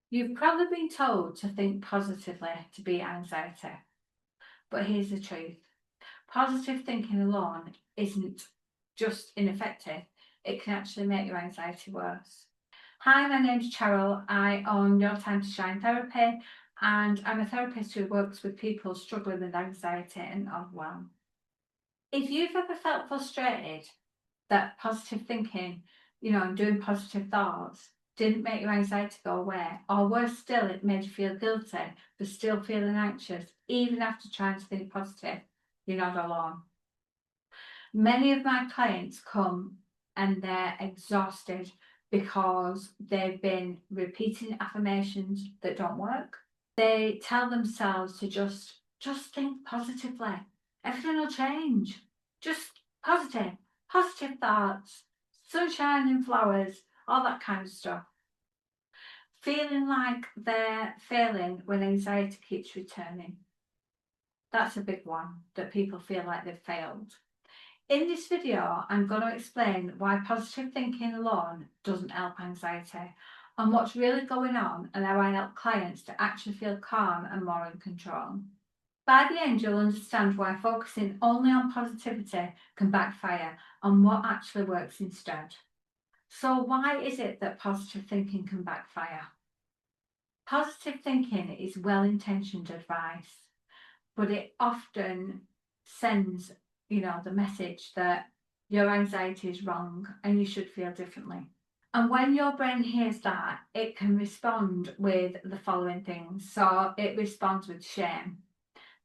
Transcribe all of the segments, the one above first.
You've probably been told to think positively to beat anxiety, but here's the truth. Positive thinking alone isn't just ineffective, it can actually make your anxiety worse. Hi, my name's Cheryl. I own Your Time to Shine Therapy, and I'm a therapist who works with people struggling with anxiety and overwhelm. If you've ever felt frustrated that positive thinking, and doing positive thoughts didn't make your anxiety go away, or worse still, it made you feel guilty for still feeling anxious, even after trying to think positive, you're not alone. Many of my clients come and they're exhausted because they've been repeating affirmations that don't work. They tell themselves to just think positively. Everything will change. Just positive thoughts, sunshine and flowers, all that kind of stuff. Feeling like they're failing when anxiety keeps returning. That's a big one, that people feel like they've failed. In this video, I'm going to explain why positive thinking alone doesn't help anxiety and what's really going on, and how I help clients to actually feel calm and more in control. By the end, you'll understand why focusing only on positivity can backfire and what actually works instead. So why is it that positive thinking can backfire? Positive thinking is well-intentioned advice, but it often sends, the message that your anxiety is wrong and you should feel differently. And when your brain hears that, it can respond with the following things. So it responds with shame.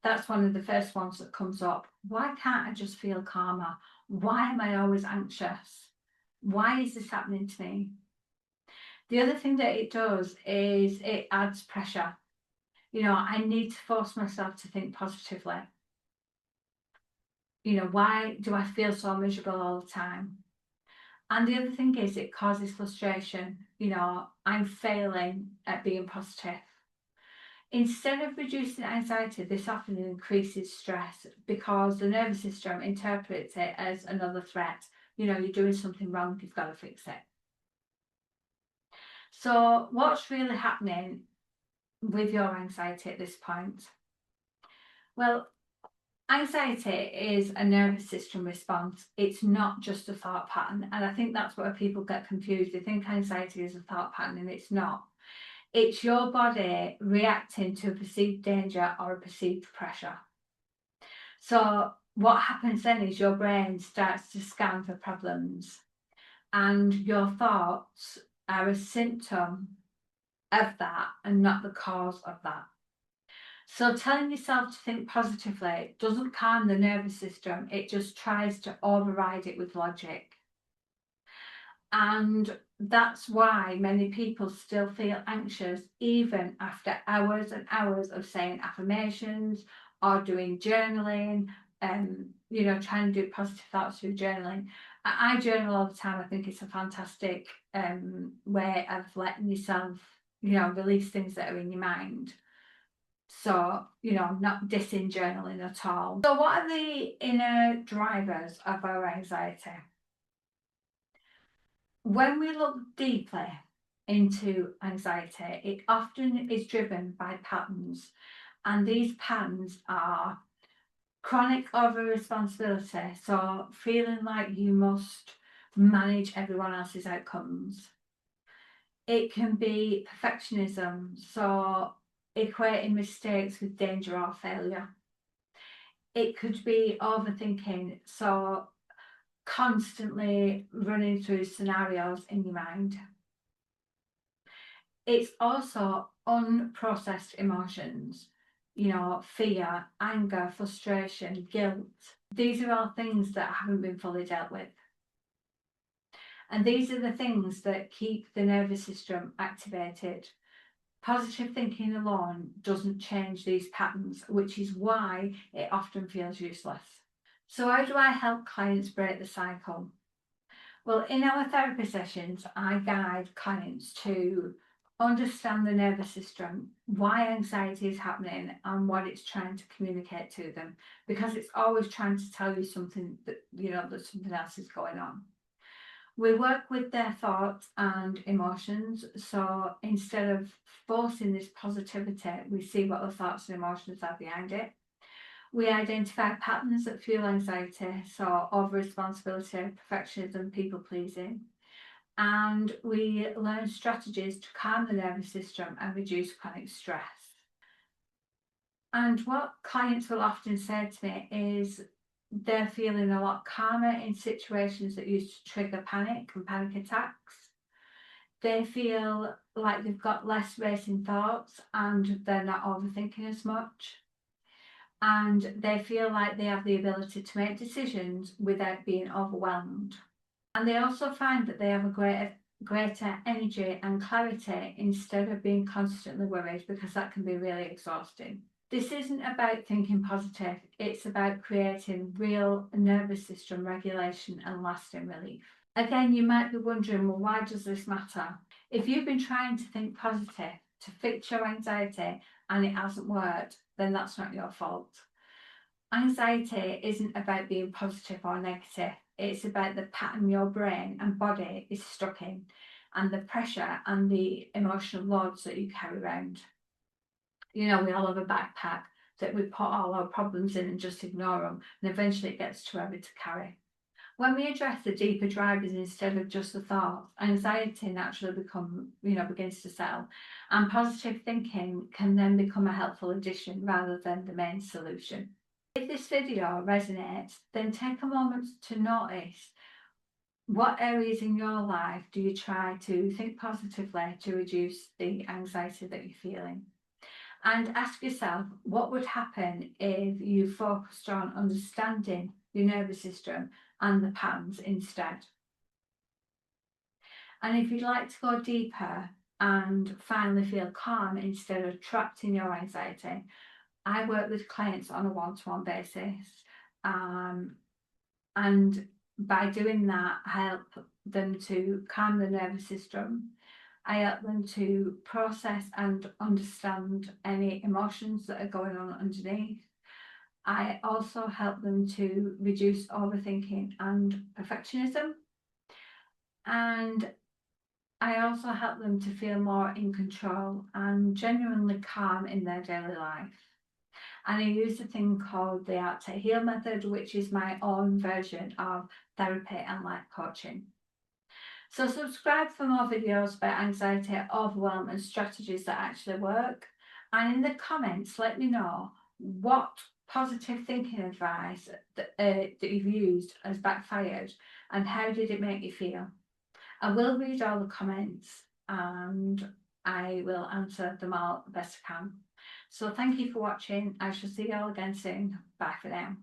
That's one of the first ones that comes up. Why can't I just feel calmer? Why am I always anxious? Why is this happening to me? The other thing that it does is it adds pressure. I need to force myself to think positively. Why do I feel so miserable all the time? And the other thing is it causes frustration. I'm failing at being positive. Instead of reducing anxiety, this often increases stress because the nervous system interprets it as another threat. You're doing something wrong, you've got to fix it. So what's really happening with your anxiety at this point? Well, anxiety is a nervous system response. It's not just a thought pattern. And I think that's where people get confused. They think anxiety is a thought pattern, and it's not. It's your body reacting to a perceived danger or a perceived pressure. So what happens then is your brain starts to scan for problems, and your thoughts are a symptom of that and not the cause of that. So telling yourself to think positively doesn't calm the nervous system, it just tries to override it with logic. And that's why many people still feel anxious even after hours and hours of saying affirmations or doing journaling, trying to do positive thoughts through journaling. I journal all the time. I think it's a fantastic way of letting yourself, release things that are in your mind. So, not dissing journaling at all. So what are the inner drivers of our anxiety? When we look deeply into anxiety, it often is driven by patterns. And these patterns are chronic over responsibility. So feeling like you must manage everyone else's outcomes. It can be perfectionism. So equating mistakes with danger or failure. It could be overthinking, so constantly running through scenarios in your mind. It's also unprocessed emotions, fear, anger, frustration, guilt. These are all things that haven't been fully dealt with. And these are the things that keep the nervous system activated. Positive thinking alone doesn't change these patterns, which is why it often feels useless. So how do I help clients break the cycle? Well, in our therapy sessions, I guide clients to understand the nervous system, why anxiety is happening and what it's trying to communicate to them, because it's always trying to tell you something that, that something else is going on. We work with their thoughts and emotions. So instead of forcing this positivity, we see what the thoughts and emotions are behind it. We identify patterns that fuel anxiety, so over responsibility, perfectionism, people pleasing. And we learn strategies to calm the nervous system and reduce chronic stress. And what clients will often say to me is they're feeling a lot calmer in situations that used to trigger panic and panic attacks. They feel like they've got less racing thoughts and they're not overthinking as much. And they feel like they have the ability to make decisions without being overwhelmed. And they also find that they have a greater energy and clarity instead of being constantly worried, because that can be really exhausting. This isn't about thinking positive, it's about creating real nervous system regulation and lasting relief. Again, you might be wondering, well, why does this matter? If you've been trying to think positive to fix your anxiety and it hasn't worked, then that's not your fault. Anxiety isn't about being positive or negative. It's about the pattern your brain and body is stuck in, and the pressure and the emotional loads that you carry around. You know, we all have a backpack that we put all our problems in and just ignore them, and eventually it gets too heavy to carry. When we address the deeper drivers instead of just the thoughts, anxiety naturally begins to settle, and positive thinking can then become a helpful addition rather than the main solution. If this video resonates, then take a moment to notice what areas in your life do you try to think positively to reduce the anxiety that you're feeling. And ask yourself, what would happen if you focused on understanding your nervous system and the patterns instead? And if you'd like to go deeper and finally feel calm instead of trapped in your anxiety, I work with clients on a one-to-one basis. And by doing that, I help them to calm the nervous system. I help them to process and understand any emotions that are going on underneath. I also help them to reduce overthinking and perfectionism. And I also help them to feel more in control and genuinely calm in their daily life. And I use a thing called the Art to Heal method, which is my own version of therapy and life coaching. So subscribe for more videos about anxiety, overwhelm and strategies that actually work. And in the comments, let me know what positive thinking advice that you've used has backfired and how did it make you feel. I will read all the comments and I will answer them all the best I can. So thank you for watching. I shall see you all again soon. Bye for now.